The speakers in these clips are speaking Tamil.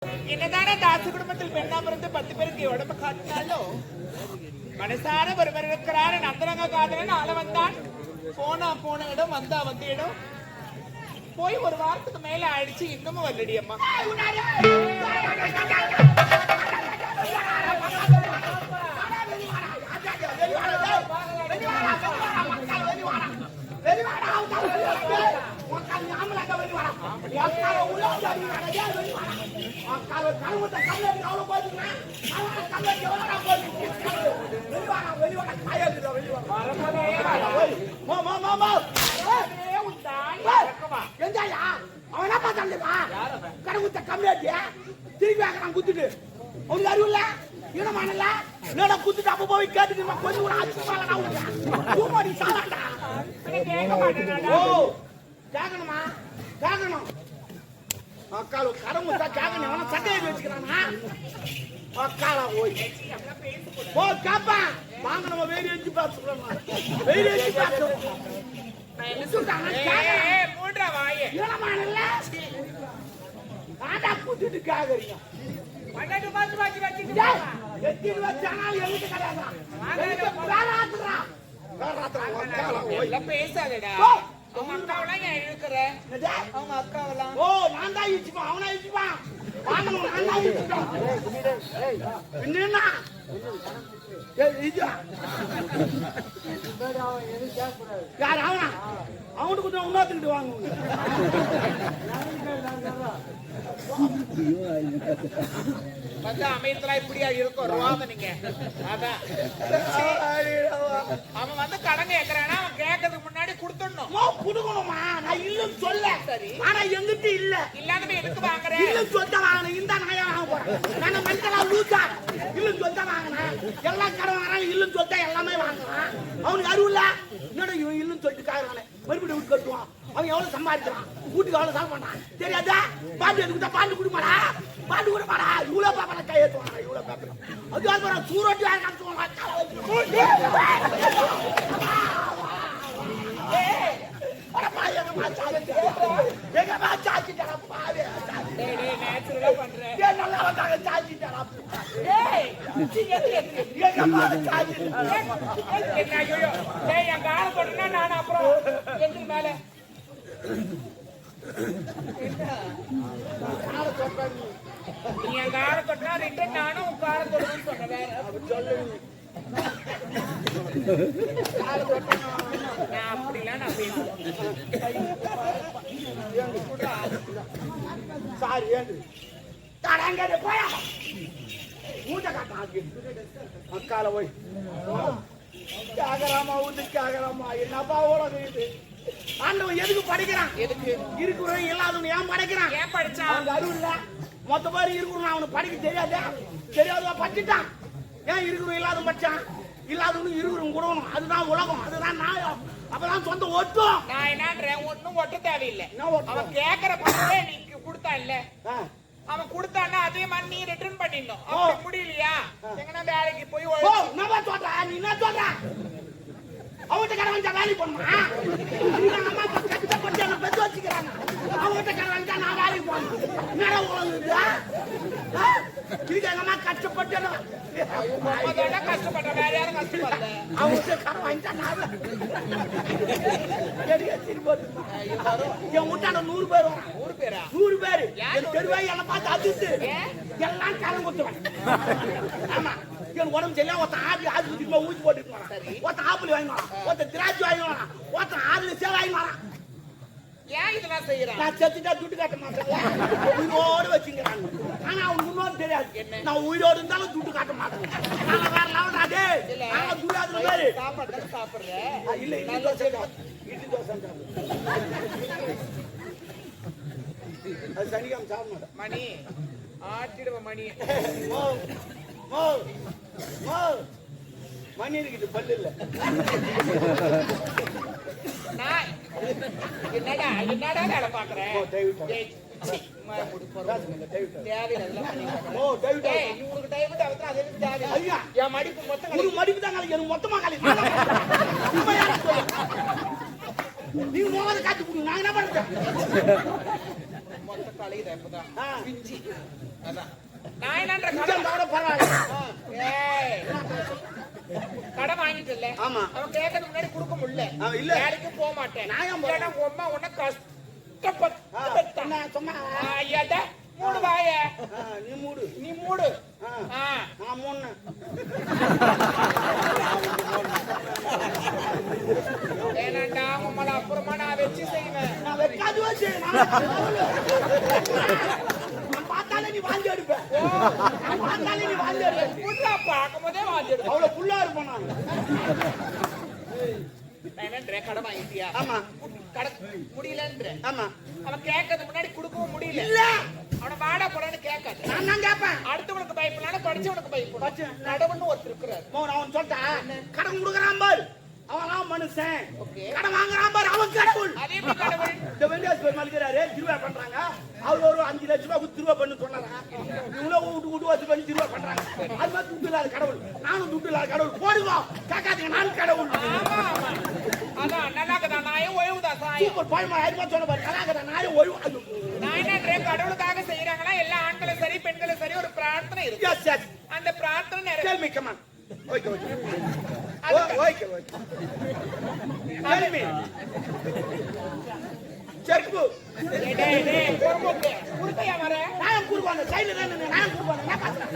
என்னதானே தாசு குடும்பத்தில் பெண்ணாம இருந்து 10 பேருக்கு உடம்பு காட்டினாலும் மனசார ஒருவர் இருக்கிறாரு. நந்தரங்க காதலன் ஆள வந்தான், போன இடம் வந்த இடம் போய் ஒரு வாரத்துக்கு மேல ஆயிடுச்சு, இன்னமும் வரலடி அம்மா. திருப்பி ஆக்கிறான் குத்துட்டு அவனுக்கு அறிவு இல்ல ஈனமானல என்னடா குத்துட்டு அப்ப போய் கேட்டுட்டு கொஞ்சம் கூட ஆச்சரியமா கேட்கணுமா கேட்கணும் அக்கால கடமுத்தா கேட்கணும் அவன சட்டையை வச்சுக்கிறானா அக்காலா போய் போ காப்பா வாங்க நம்ம வேறு வச்சு பார்த்துக்கிறோம் வேறு வச்சு பார்த்துக்கிறோம் மூன்றா வாயே ஈனமானல ஆடா குத்துட்டு கேக்குறீங்க பன்னெண்டு மாசம் வாங்கி வச்சிட்டு எத்தி வச்சானால எங்க கடையாடா வேறாத்துறா எல்லாம் பேசாதடா. அவங்க அக்காவெல்லாம் ஏன் இழுக்கிற? அவங்க அக்காவெல்லாம் ஓ நான் தான் இழுச்சுப்பான் அவனா இழுச்சுப்பான் வாங்கணும் நான் தான் இழுச்சுப்பான் என்னன்னா யார் அவனா அவனுக்கு கொஞ்சம் உண்ணாத்துக்கிட்டு வாங்க வந்து அமையத்துல இப்படியா இருக்கும் ருவாம நீங்க. அதான் அவன் வந்து கடன் கேட்கறானா, அவன் கேட்கறதுக்கு முன்னாடி கொடுத்துடணும். குடுக்கணுமா நான் இல்லன்னு சொல்ல சரி, ஆனா எங்கிட்ட இல்ல இல்லாதவே எதுக்கு வாங்குறேன்? இல்லன்னு சொல்லிட்டு வாங்கினேன் இந்த நாயா வாங்க போறேன் நான் மனுஷனா லூசா இல்லன்னு சொல்லிட்டு வாங்கினேன் எல்லாம் கடன் வராங்க இல்லன்னு சொல்லிட்டா எல்லாமே வாங்குறான் அவனுக்கு அறிவு இல்ல என்னோட இவன் இல்லன்னு சொல்லிட்டு காரணம் மறுபடியும் வீட்டு கட்டுவான் அவன் எவ்வளவு சம்பாதிக்கிறான் வீட்டுக்கு எவ்வளவு செலவு பண்ணான் தெரியாதா பாட்டு எடுத்துக்கிட்டா பாட்டு குடிமாடா பாட்டு குடிமாடா இவ்வளவு பாப்பா கை ஏற்றுவாங்க இவ்வளவு பாப்பா அது சூரோட்டி யாரு நான் அப்புறம் எந்த மேல நீ என் கார கொட்டினா ரிட்டன் நானும் உன் கார கொட்டணும்னு சொன்னேன். நான் அப்படிலாம் நான் பேசுவேன். சாரி ஏண்டு போயா மூட்டை காட்டாங்க அக்கால போய் கேகராமா வீட்டுக்கு கேகராமா என்னப்பா உலகம் இது ஆண்டவன் எதுக்கு படிக்கிறான்? எதுக்கு இருக்கிறவன் இல்லாதவன் ஏன் படிக்கிறான்? ஏன் படிச்சான்? அவனுக்கு அறிவு இல்ல மொத்த பேர் இருக்கிறவன் அவனுக்கு படிக்க தெரியாதா தெரியாதவா படிச்சுட்டான் ஏன் இருக்கிறவன் இல்லாத படிச்சான் இல்லாதவனும் இருக்கிறவங்க கூடணும் அதுதான் உலகம் அதுதான் நியாயம் அப்பதான் சொந்த ஒட்டும். நான் என்னன்றேன் ஒன்னும் ஒட்ட தேவையில்லை. அவன் கேக்குற பணத்தை நீ கொடுத்தா இல்ல அவன் கொடுத்தான்னா அதே மாதிரி நீ ரிட்டர்ன் பண்ணிடணும். அப்படி முடியலையா எங்கன்னா வேலைக்கு போய் நான் சொல்றேன் நீ என்ன சொல்ற அவன்கிட்ட கடை வந்தா வேலைக்கு போகணுமா அம்மா கஷ்டப்பட்டு என்ன பெற்று வச்சுக்கிறாங்க அவன்கிட்ட கடை வந்தா நான் வேலைக்கு போகணும் என்னடா உலகுது இதுக்கு எங்க அம்மா கஷ்டப்பட்டு கஷ்டப்பட்ட வேற யாரும் கஷ்டப்படல அவன்கிட்ட கடை வாங்கிட்டா நான் என் வீட்டாண்ட 100 பேர் வரும் 100 பேர் என் தெருவாய் என்ன பார்த்து அதிர்த்து எல்லாம் கடன் கொடுத்துருவேன். ஆமா என் உடம்பு சரியா ஒருத்தன் ஆஸ்பத்திரி ஊசி போட்டுட்டு வரான் ஒருத்தன் ஆப்பிள் வாங்கி வரான் ஒருத்தன் திராட்சை வாங்கி வரான் ஒருத்தன் 6 சேவை வாங்கி வரான். ஏன் இதெல்லாம் செய்யறான்? நான் செத்துட்டா துட்டு காட்ட மாட்டேன் உயிரோடு வச்சுக்கிறாங்க ஆனா அவனுக்கு முன்னோடு தெரியாது நான் உயிரோடு இருந்தாலும் துட்டு காட்ட மாட்டேன் நான் வேற லெவல்டாதே நான் தூராதுல பேரு சாப்பாடு சாப்பிடுறேன் இல்ல இட்லி தோசை அது சனிக்காம சாப்பிட மாட்டேன் மணி ஆட்டிடுவ மணி மணி இருக்குது பல்லு இல்ல என்னடா என்னடா வேலை பாக்குறேன் மடிப்பு மொத்தமா நீங்க மோத காத்து கொடுங்க நான் என்ன பண்றேன் மொத்த கலையுது இப்பதான் அதான் நான் என்னன்ற கொஞ்சம் தவிர பரவாயில்ல. ஏய் கடன் வாங்கிட்டு இல்ல ஆமா. அவன் கேட்கறது முன்னாடி கொடுக்க முடியல இல்ல. வேலைக்கு போக மாட்டேன் நான் ஏன் இல்லைன்னா உங்க அம்மா உன்னை கஷ்டப்பட்டு பெத்தா. என்ன சொன்னா ஐயாட்ட மூடு வாய நீ மூடு. நீ மூடு நான் மூணு. ஏனாண்டா உம்மள அப்புறமா நான் வச்சு செய்வேன். நான் வைக்காது வச்சு நான் பார்த்தாலே நீ வாந்தி எடுப்ப. நான் பார்த்தாலே நீ வாந்தி எடுப்ப. புள்ளா பார்க்கும்போதே வாந்தி எடுக்கும். அவ்வளவு புல்லா இருப்பேன் நான். என்னன்ற கடன் வாங்கிட்டியா? ஆமா. கடன் முடியலன்ற. ஆமா. அவன் கேட்கறது முன்னாடி கொடுக்கவும் முடியல. இல்ல. அவனை வாடா போடான்னு கேட்காது. நான் தான் கேட்பேன். அடுத்தவனுக்கு பயப்படலாம், படிச்சவனுக்கு பயப்படும். படிச்ச கடவுள்னு ஒருத்தர் இருக்கிறார். நான் அவன் சொல்லிட்டேன். கடன் கொடுக்குறான் பாரு, அவன் மனுஷன். ஓகே. கடன் வாங்குறான் பாரு, அவன் கடவுள். அதே எப்படி கடவுள்? இந்த வெங்கடேஷ் பெருமாள் இருக்கிறாரு, திருவிழா பண்றாங்க. அவர் ஒரு 5 லட்சம் ரூபாய் கொடுத்து திருவிழா பண்ணு சொன்னாங்க. இவ்வளவு விட்டு வச்சு பண்ணி திருவிழா பண்றாங்க. அது மாதிரி துட்டு இல்லாத கடவுள். நானும் துட்டு இல்லாத கடவுள். போடுங்க கேட்காதீங்க, நான் கடவுள். ஆமா ஆமா. அதான் நல்லாக்கதான் நாயும் ஒழுவுதான் சாயம். சூப்பர் பழமா ஆயிரமா சொன்ன பாரு, கலாக்கடா நாயும் ஒழுவு. நான் என்ன கடவுளுக்காக செய்யறாங்களா? எல்லா ஆண்களும் சரி பெண்களும் சரி ஒரு பிரார்த்தனை இருக்கு. Yes yes. அந்த பிரார்த்தனை நிறைவேறும். Tell me, come on. Okay, okay. Okay, okay. Tell me. செருப்பு. டேய் டேய் பொறுமுக்கு. குடுக்கையா வர? நான் குடுவானே, சைடுல நின்னு நான் குடுவானே, நான் பாத்துறேன்.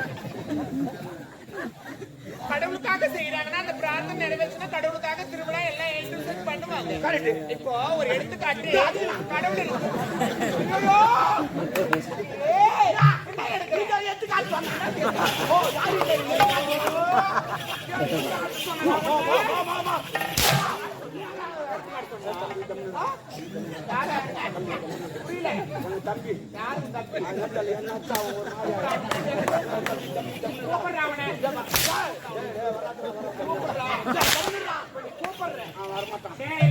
கடவுளுக்காக செய்யறாங்கன்னா அந்த பிரார்த்தனை நிறைவேற்றினா கடவுளுக்காக திருவிழா எல்லாம் எழுந்து பண்ணுவாங்க. கரெக்ட். இப்போ ஒரு எடுத்துக்காட்டு கடவுள் ஐயோ ஏய் என்ன எடுக்கிற? இத எடுத்துக்காட்டு சொன்னா. ஓ, யாரு இல்ல. மாமா. புரியல. தம்பி. யாரு தப்பு? அதனால என்ன அச்சா ஒரு கூப்பிடுறாவனே.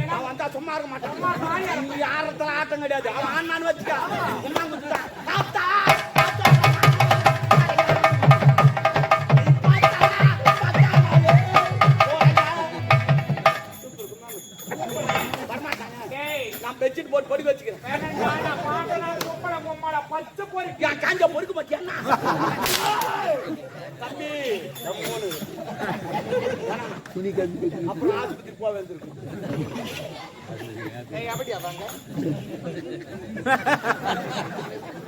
அவன் வந்தா சும்மா இருக்க மாட்டான். நீ யாரத்துல ஆட்டம் கிடையாது. அவன் ஆனான்னு வச்சுக்க. உம்மா குடுத்தா. தாத்தா. நான் பெட்ஷீட் போட்டு பொடி வச்சுக்கிறேன். காஞ்ச பொறுக்கு பத்தியா தம்பி அப்புறம் ஆஸ்பத்திரி போக வேண்டியிருக்கும். அப்படியா வாங்க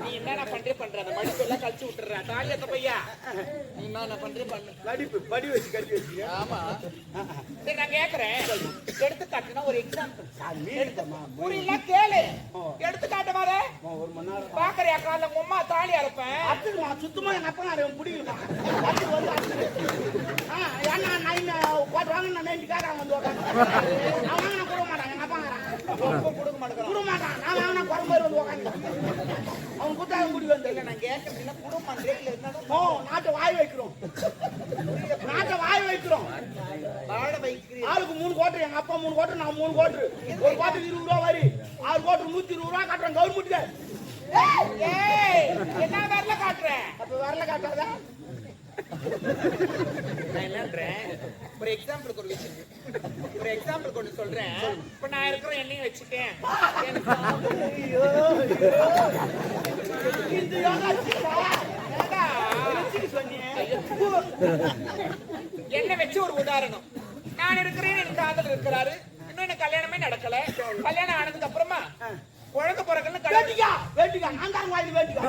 நீ என்ன பண்ற அந்த மடிப்பு எல்லாம் கழிச்சு விட்டுற தாலியத்த பையா நீ என்ன பண்ற பண்ணு நடிப்பு படி வச்சு கட்டி வச்சு. ஆமா சரி நான் கேக்குறேன் எடுத்துக்காட்டுனா ஒரு எக்ஸாம்பிள் புரியல கேளு எடுத்துக்காட்டு மாதிரி ஒரு மணி நேரம் பாக்குறியா கால உங்க அம்மா தாலி அறுப்பேன் அத்துக்குமா சுத்தமா எங்க அப்பா நான் பிடிக்கணுமா அத்து வந்து அத்து ஏன்னா நான் போட்டுவாங்க நான் நைட்டுக்காரன் வந்து அவங்க நான் கொடுக்க மாட்டாங்க எங்க அப்பா கொடுக்க மாட்டான் நான் வாங்கினா குறம்பு வந்து உட்காந்து அவன் குத்தாங்க முடி வந்து இல்ல நான் கேட்கறதுல குடும்பம் ரேட்ல இருந்தாலும் ஓ நாட்டை வாய் வைக்கிறோம் நாட்டை வாய் வைக்கிறோம் வாழ வைக்கிறீங்க ஆளுக்கு 3 கோட்டர் எங்க அப்பா 3 கோட்டர் நான் 3 கோட்டர் ஒரு கோட்டர் 20 ரூபா வரி 6 கோட்டர் 120 ரூபா கட்டுறேன் கவர்மெண்ட்டுக்கு. ஏய் என்ன வரல காட்டுற அப்ப வரல காட்டாதா நான் என்னன்றேன் ஒரு எக்ஸாம்பிளுக்கு ஒரு விஷயம் ஒரு எக்ஸாம்பிளுக்கு ஒன்று சொல்றேன் இப்ப நான் இருக்கிற எண்ணெயும் வச்சுட்டேன் இந்த யோகா என்ன வச்சு ஒரு உதாரணம் நான் இருக்கிறேன் என் காதல் இருக்கிறாரு இன்னும் எனக்கு கல்யாணமே நடக்கல கல்யாணம் ஆனதுக்கு அப்புறமா குழந்தை பிறகுன்னு வேண்டிக்கா வேண்டிக்கா நான் தான் வாங்கி வேண்டிக்கா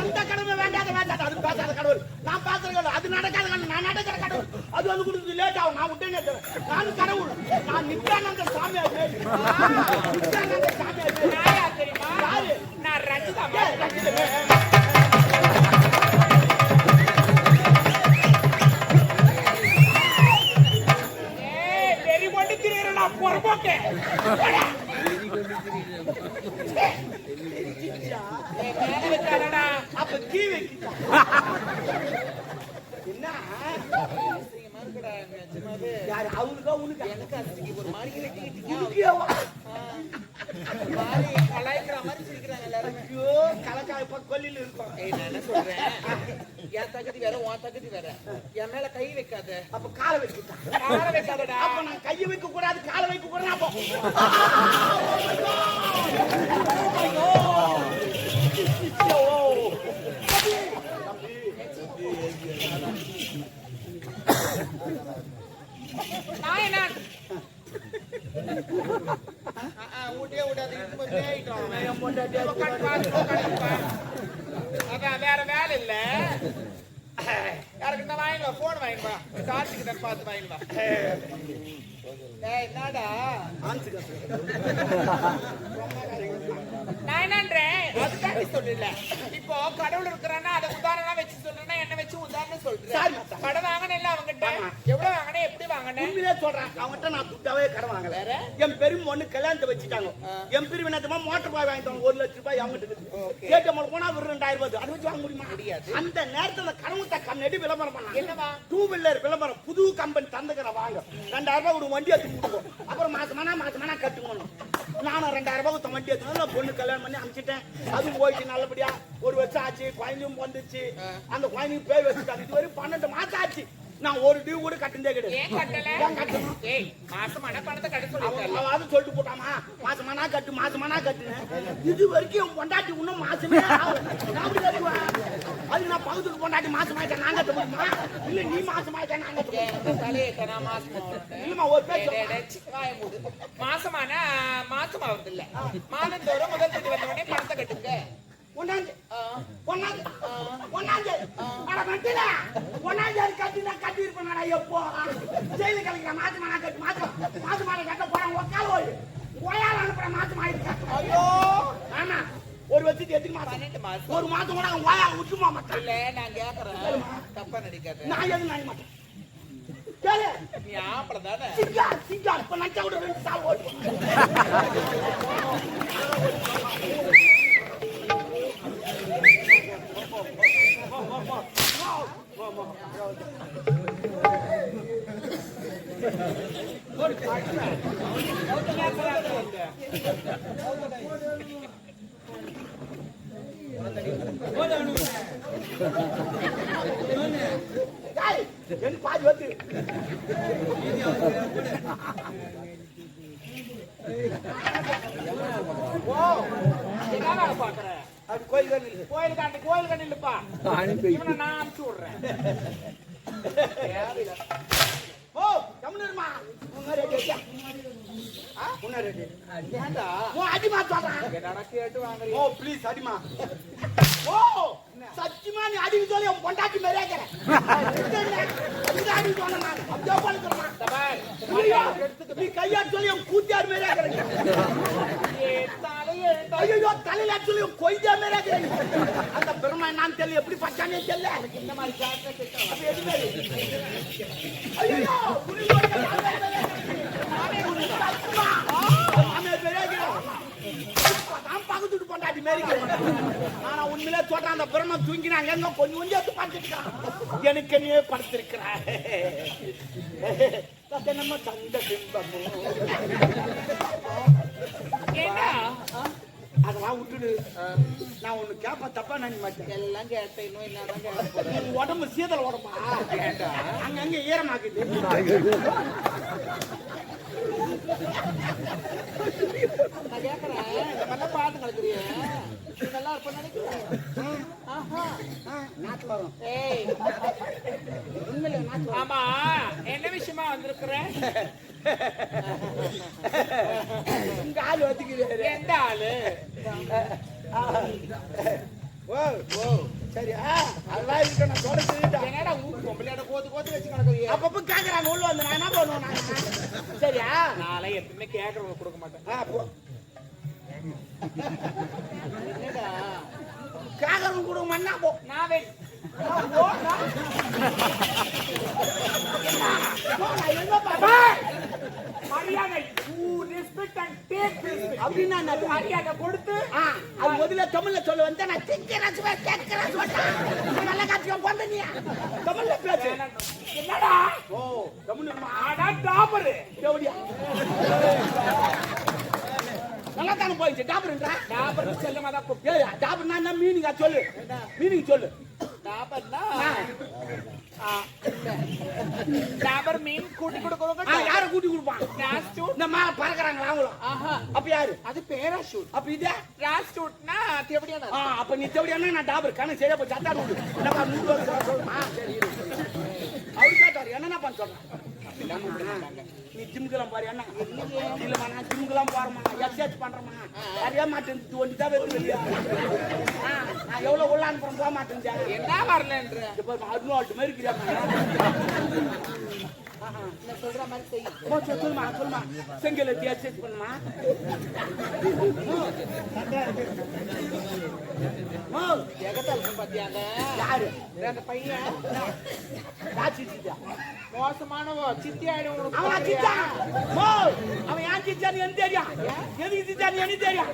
எந்த கடமை வேண்டாத வேண்டாத அது பேசாத கடவுள் நான் பேசுற கடவுள் அது நடக்காத கடவுள் நான் நடக்கிற கடவுள் அது வந்து கொடுத்து லேட் ஆகும் நான் விட்டேனே நான் கடவுள் நான் நித்யானந்த சாமியார் நித்யானந்த சாமியார் யாரா தெரியுமா நான் ரஞ்சிதா வெறி கொண்டு திரியறா பொறப்போக்கே அப்ப கீ வைக்கிட்டா என்ன யாரு அவனுக்கா உனக்கு எனக்கு ஒரு மாதிரி கலாய்க்கிற மாதிரி சிரிக்கிறாங்க எல்லாரும் ஐயோ கலக்காய் இப்ப கொல்லில இருக்கும் நான் என்ன சொல்றேன் என் தகுதி வேற உன் தகுதி வேற என் மேல கை வைக்காத அப்ப காலை வைக்கிட்டா காலை வைக்காதடா அப்ப நான் கையை வைக்க கூடாது காலை வைக்க கூடாது அப்போ பொண்டாட்டி உட்காந்து பாத்து உட்காந்துப்பா. அதான் வேற வேலை இல்ல. யாருக்கு தான் வாங்கிவா போன் வாங்கிவா கார்த்திக்கு தான் பார்த்து வாங்கிவா. என்னடா நான் என்னன்றேன் அதுக்காண்டி சொல்லல. இப்போ கடவுள் இருக்கிறான்னா அதை உதாரணம் வச்சு சொல்றேன்னா என்ன வச்சு உதாரணம் சொல்றேன். கடை வாங்கினேன் அவங்ககிட்ட எவ்வளவு வாங்கினேன் எப்படி வாங்கினேன் உண்மையிலே சொல்றேன். அவங்ககிட்ட நான் துட்டாவே கடன் வாங்கல. என் பெரும் ஒண்ணு கல்யாணத்தை வச்சுட்டாங்க. என் பெரும் என்னமா மோட்டர் பாய் வாங்கிட்டாங்க 1 லட்சம் ரூபாய் அவங்ககிட்ட ஏடிஎம் போனா ஒரு 2000 ரூபாய் அது வச்சு வாங்க முடியுமா? முடியாது. அந்த நேரத்துல கடவுத்த கண்ணடி விளம்பரம் பண்ணாங்க. என்னவா 2 வீலர் விளம்பரம் புது கம்பெனி தந்துக்கிற வாங்க 2000 ரூபாய் ஒரு வண்டி எடுத்து கொடுக்கும். அப்புறம் மாசமானா கட்டுக்கணும். நானும் 2000 ரூபாய் வண்டி எடுத்து பொண்ணு கல்யாணம் பண்ணி அனுப்பிச்சிட்டேன். அதுவும் போயிட்டு நல்லபடியா 1 வருஷம் ஆச்சு. குழந்தையும் வந்துச்சு. அந்த குழந்தையும் பேர் வச்சுட்டாங்க. இது வரைக்கும் 12 மாசம் ஆச்சு. நான் ஒரு டியூ கூட கட்டுனதே கிடையாது. மாசமான பணத்தை கட்ட சொல்லி சொல்லிட்டு போட்டாமா மாசமானா கட்டுனேன். இது வரைக்கும் என் பொண்டாட்டி இன்னும் மாசமே அது நான் பகுதிக்கு பொண்டாட்டி மாசமாயிட்டேன் நான் கட்ட முடியுமா? இல்ல நீ மாசமாயிட்டேன் நான் இல்லமா ஒரு மாசமான மாசம் ஆகுது இல்ல மாதந்தோறும் முதல் தேதி வந்த உடனே பணத்தை கட்டுங்க. கட்டி இருப்பேன் எப்போ ஜெயிலு கலைக்கிற மாசமான கட்டு மாசமான கட்ட போறாங்க உக்கால ஓயால் அனுப்புற மாசம் ஆயிருக்கு. ஐயோ ஆமா ஒரு வருஷத்துக்கு 8 மாசம் 12 மாசம் ஒரு மாசம் கூட ஓயா விட்டுமா மாட்டேன். இல்ல நான் கேக்குறேன் தப்பா நடிக்காத. நான் எதுவும் நினைக்க மாட்டேன். கேளு நீ ஆம்பளை தானே சிங்கா இப்ப நச்சா கூட 2 சால் ஓட்டு எனக்கு பாதி வந்து பாக்குற அது கோயில் கண்ணில்ப்பா இவனை நான் அனுப்பிச்சு விடுறேன். ஓ தமிழ்மா ஏண்டா அடிமா சொல்றேன் என்னடா கேட்டு வாங்குறீங்க? ஓ ப்ளீஸ் அடிமா. ஓ சத்தியமா நீ அடிக்க சொல்லி உன் பொண்டாட்டி மேலே கேக்குறேன். அடி சொன்ன நான் அப்படியே பண்ணுறேன். நீ கையாட்டு சொல்லி உன் கூத்தியார் மேலே கேக்குறேன். ஐயோ தலையில சொல்லி உன் கொய்தா மேலே கேக்குறேன். அந்த பெருமை நான் தெரியல எப்படி பச்சானே தெரியல. இந்த மாதிரி கேட்டு ஐயோ பக்கத்துட்டு பொண்டாட்டி மேரிக்கிறேன். ஆனா உண்மையிலே சொல்றேன் அந்த பிரம்ம தூங்கினாங்க எங்க கொஞ்சம் கொஞ்சம் படுத்துருக்கான். எனக்கு நீ படுத்திருக்கிறான் நம்ம சந்த பிம்பமும் அதெல்லாம் விட்டுடு. நான் ஒண்ணு கேப்ப தப்பா நினைக்க மாட்டேன். எல்லாம் கேட்டேன் இன்னும் என்னதான் கேட்க உடம்பு சீதல் உடம்பா அங்கங்க ஈரமாக்குது. நான் கேக்குறேன் இந்த மாதிரிலாம் பாத்து கலக்குறிய இதெல்லாம் இருப்ப நினைக்கிறேன். ஆமா என்ன விஷயமா வந்திருக்கிறேன்? உங்க ஆளு வந்துக்கிறாரு. எந்த ஆளு? ஓ ஓ சரி அதெல்லாம் இருக்க நான் சொல்ல என்னடா ஊர் பொம்பளையோட கோத்து வச்சு கிடக்குறிய? அப்பப்ப கேக்குறாங்க உள்ள வந்து நான் என்ன பண்ணுவேன்? சரியா நாளை எப்பவுமே கேக்குறவங்க கொடுக்க மாட்டேன். என்னடா கேக்குறவங்க கொடுக்க மாட்டா போ. நான் வெயிட் மரியாதை அப்படின்னா மரியாதை கொடுத்து அது முதல்ல தமிழ்ல சொல்ல வந்து நான் தமிழ்ல பேசு. என்னடா ஓ தமிழ் டாபரு நல்லா தானே போயிடுச்சு. டாபர்ன்றா டாபர் செல்லமா தான் டாபர்னா மீனிங்கா சொல்லு. மீனிங் சொல்லு. டாபர்னா டாபர் மீன் கூட்டி கொடுக்கறவங்க யார கூட்டி கொடுப்பான்? இந்த மேல பறக்குறாங்களா அவங்களும்? அப்ப யாரு? அது பேராஷூட். அப்ப இது ராஷ்டூட்னா தேவடியான. அப்ப நீ தேவடியானா நான் டாபர் கணக்கு சரியா போய் சத்தா நூறு என்னப்பா 100 வருஷம் சொல்லுமா? சரி அவரு கேட்டாரு என்னன்னா பண்ண சொல்றேன். நீ ஜிம்முக்கெல்லாம் போறியா என்ன இல்லம்மா நான் ஜிம்முக்கெல்லாம் போறேம்மா எக்ஸசைஸ் பண்றேம்மா நிறைய மாட்டேன் ஒண்டி தான் வெறும் இல்லையா நான் எவ்வளவு உள்ள அனுப்புறேன் போக மாட்டேன் என்ன வரலன்ற இப்போ அட்வால்ட் மாதிரி இருக்கிறாங்க சொல்ற மாதிரி செய்யும் சொல்லுமா சொல்லுமா செங்கல் எடுத்து எக்ஸசைஸ் பண்ணுமா பாத்தியாங்க யாரு அந்த பையன் மோசமானவோ சித்தி ஆயிடும் அவன் சித்தா அவன் ஏன் சித்தான்னு எனக்கு தெரியும் எதுக்கு சித்தான்னு எனக்கு தெரியும்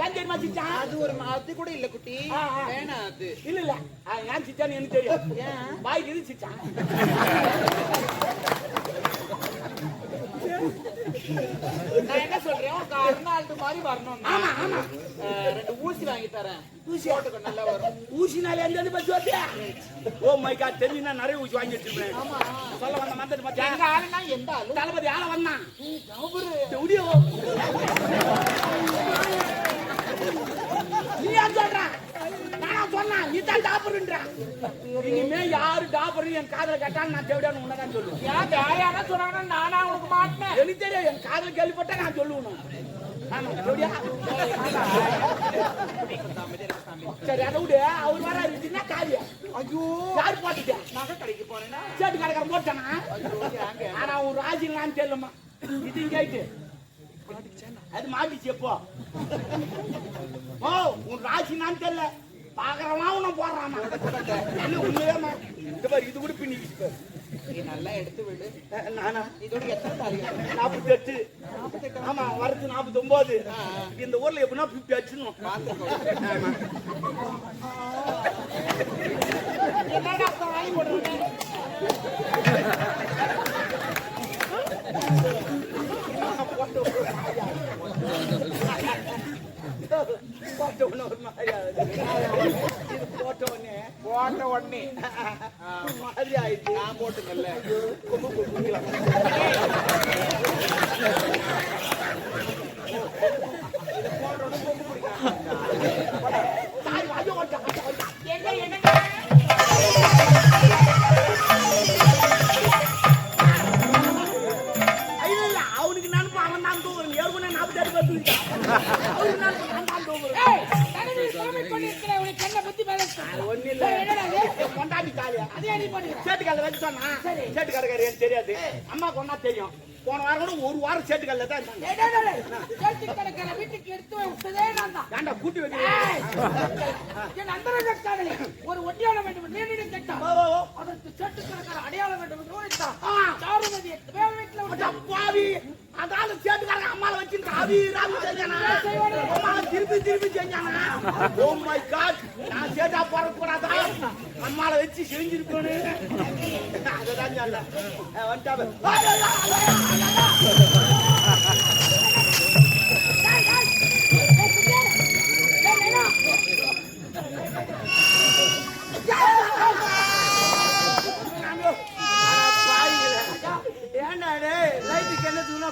ஏன் தெரியுமா சித்தா அது ஒரு அது கூட இல்ல குட்டி வேணாம் அது இல்ல இல்ல ஏன் சித்தான்னு எனக்கு தெரியும் பாய்க்கு எது சித்தா நான் என்ன சொல்றேன் கர்நால்டு மாதிரி வரணும் ஆமா ஆமா 2 ஊசி வாங்கி தரேன் ஊசி போட்டுக்க நல்லா வரும் ஊசினால எந்த பத்தி வந்து ஓ மை காட் தெரியுனா நிறைய ஊசி வாங்கி வச்சிருப்பேன் ஆமா சொல்ல வந்த மந்தது பத்தி எங்க ஆளுனா எந்த ஆளு தளபதி ஆள வந்தான் அவரு ஸ்டுடியோ நீ ஏன் சொல்ற நானா சொன்னா நீ தான் டாப்பர்ன்ற இனிமே யாரு டாப்பர் என் காதல கேட்டான்னு நான் தேவையான உனதான் சொல்லுவேன் ஏன் யாரா சொன்னாங்கன்னா நானா உனக்கு மாட்டேன் எனக்கு தெரியும் என் காதல் கேள்விப்பட்டா நான் சொல்லுவேன் ஆமா எப்படியா சரி அதை விடு அவர் வர இருக்குன்னா காலியா ஐயோ யாரு போட்டுட்டேன் நகை கடைக்கு போறேன்னா சேட்டு கடைக்காரன் போட்டானா ஆனா ஒரு ராஜிங்களான்னு தெரியலமா இது கேட்டு அது மாட்டிச்சு எப்போ ஓ உன் ராசினான்னு தெரியல பாக்குறவன் உன்ன போடுறாமா இல்ல உண்மையாமா இந்த மாதிரி இது கூட பின்னிக்கிட்டு நீ நல்லா எடுத்து விடு நானா இதோட எத்தனை தாலி 48 ஆமா வரது 49 இந்த ஊர்ல எப்படின்னா 50 அடிச்சுணும் என்னடா வாங்கி போடுறேன் போட்ட உடனே மாதிரி ஆயிடுச்சு நான் போட்டுங்கல்ல அவனுக்கு நினைப்பு அவன் தான் தூங்குறேன் ஏற்கனவே 48 ஒண்ணு இல்ல கொண்டாடி காலியா சேட்டுக்கால வச்சு சொன்னா சேட்டுக்காரக்காரி எனக்கு தெரியாது அம்மா கொண்டா தெரியும் போன வாரம் கூட ஒரு வாரம் சேட்டுக்கால தான் இருந்தாங்க வீட்டுக்கு எடுத்து விட்டதே நான் தான் ஏன்டா கூட்டி வைக்க என் அந்தரங்க ஒரு ஒட்டியான வேண்டும் நீண்ட கேட்டான் அதற்கு சேட்டுக்காரக்கார அடையாளம் வேண்டும் என்று ஓடித்தான் சாருமதி வீட்டுல பாவி அதால சேட்டுக்காரங்க அம்மால வச்சு ராவி ராவி செஞ்சானா அம்மால திருப்பி செஞ்சானா ஓ மை காட் நான் சேட்டா போற கூடாதா அம்மால வச்சு செஞ்சிருக்கணும் அததான் சொல்ல வந்துட்டாவே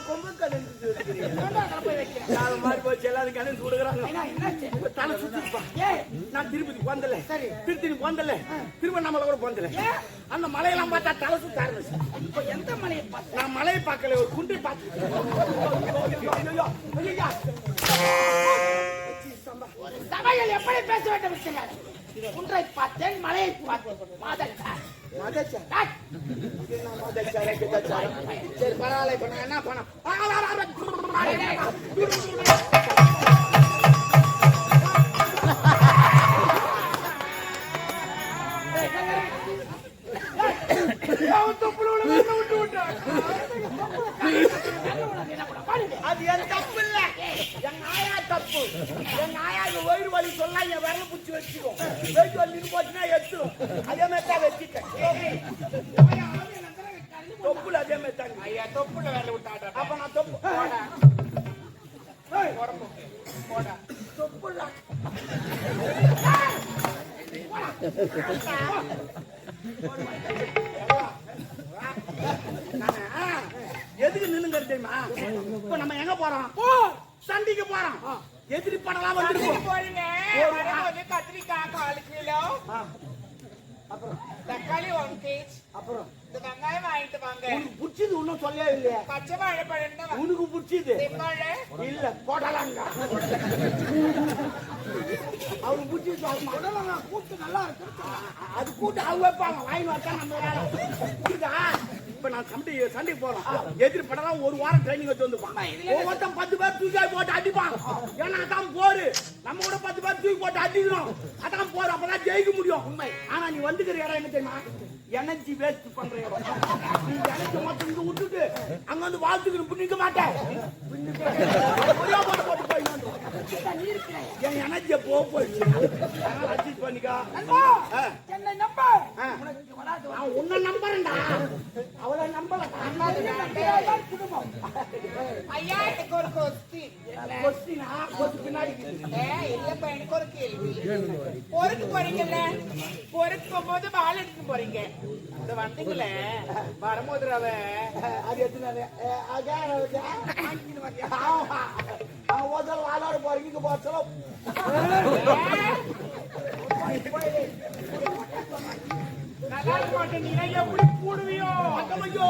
கொம்பு கலந்து மாதிரி போச்சு எல்லாரும் கலந்து கொடுக்குறாங்க தலை சுத்திருப்பான் நான் திருப்பதி போந்தல திருத்தணி போந்தல திருவண்ணாமலை கூட போந்தல அந்த மலையெல்லாம் பார்த்தா தலை சுத்த ஆரம்பிச்சு இப்ப எந்த மலையை பார்த்து நான் மலையை பார்க்கல ஒரு குண்டை பார்த்து சபையில் எப்படி பேச வேண்டும் இருக்கிறார் குன்றை பார்த்தேன் மலையை பார்த்தேன் சரி பரவாயில்ல இப்ப நான் என்ன பண்ண அது என் தப்பு இல்ல என் ஆயா தப்பு என் ஆயா வயிறு வலி சொல்ல என் விரல புடிச்சு வச்சுக்கும் வயிறு வலி போச்சுன்னா எடுத்துரும் அதே மாதிரி தான் வச்சுட்டேன் தொப்புல அதே மாதிரி தாங்க ஐயா தொப்புல வேலை விட்டாட்ட அப்ப நான் தொப்பு போடா தொப்புல எதுக்கு நின்னுங்க தெரியுமா இப்ப நம்ம எங்க போறோம் சண்டைக்கு போறோம் எதிரி படலாம் வந்துருக்கோம் போறீங்க கத்திரிக்காய் 1/4 கிலோ அப்புறம் தக்காளி தக்காளி 1 kg. அப்புறம் இந்த வெங்காயம் வாங்கிட்டு வாங்க. உனக்கு பிடிச்சது ஒன்னும் சொல்லவே இல்லையா? பச்சை வாழைப்பழம் உனக்கு பிடிச்சது செவ்வாழை இல்ல போடலாங்க. அவருக்கு பிடிச்சது போடலாங்க. கூட்டு நல்லா இருக்கு. அது கூட்டு அவங்க வைப்பாங்க. வாங்கி வச்சா நம்ம வேலை. புரியுதா? இப்ப நான் சண்டை போறோம். எதிரி படம் ஒரு வாரம் ட்ரைனிங் வச்சு வந்துப்பான். ஒவ்வொருத்தன் 10 பேர் தூக்கி போட்டு அடிப்பான். ஏன்னா அதான் போரு. நம்ம கூட 10 பேர் தூக்கி போட்டு அடிக்கணும். அதான் போர். அப்பதான் ஜெயிக்க முடியும். உண்மை. ஆனா நீ வந்துக்கிற இடம் என்ன தெரியுமா? எனர்ஜி வேஸ்ட் பண்ற இடம். நீ எனர்ஜி மொத்தம் இங்க விட்டுட்டு அங்க வந்து வாழ்த்துக்கு நிக்க மாட்டேன். ஒரே போட்டு போய் என் எனர்ஜியை போயிடுச்சு. அட்ஜஸ்ட் பண்ணிக்கா. என்னை நம்ப உனக்கு வராது. நான் உன்னை நம்புறேன்டா. அவளை நம்பல. குடும்பம் ஐயா எனக்கு ஒரு கொஸ்டின். கொஸ்டினா கொஸ்டின் பின்னாடி இல்லப்பா எனக்கு ஒரு கேள்வி. பொறுக்கு போறீங்கல்ல, பொறுக்கும் போது பால் எடுத்து போறீங்க. இந்த வந்தீங்களே வரும்போது அவ அது எத்தனை ஆளோட போறீங்க போச்சோ. நல்லா இருக்க மாட்டேன். நீ எப்படி போடுவியோ? ஐயோ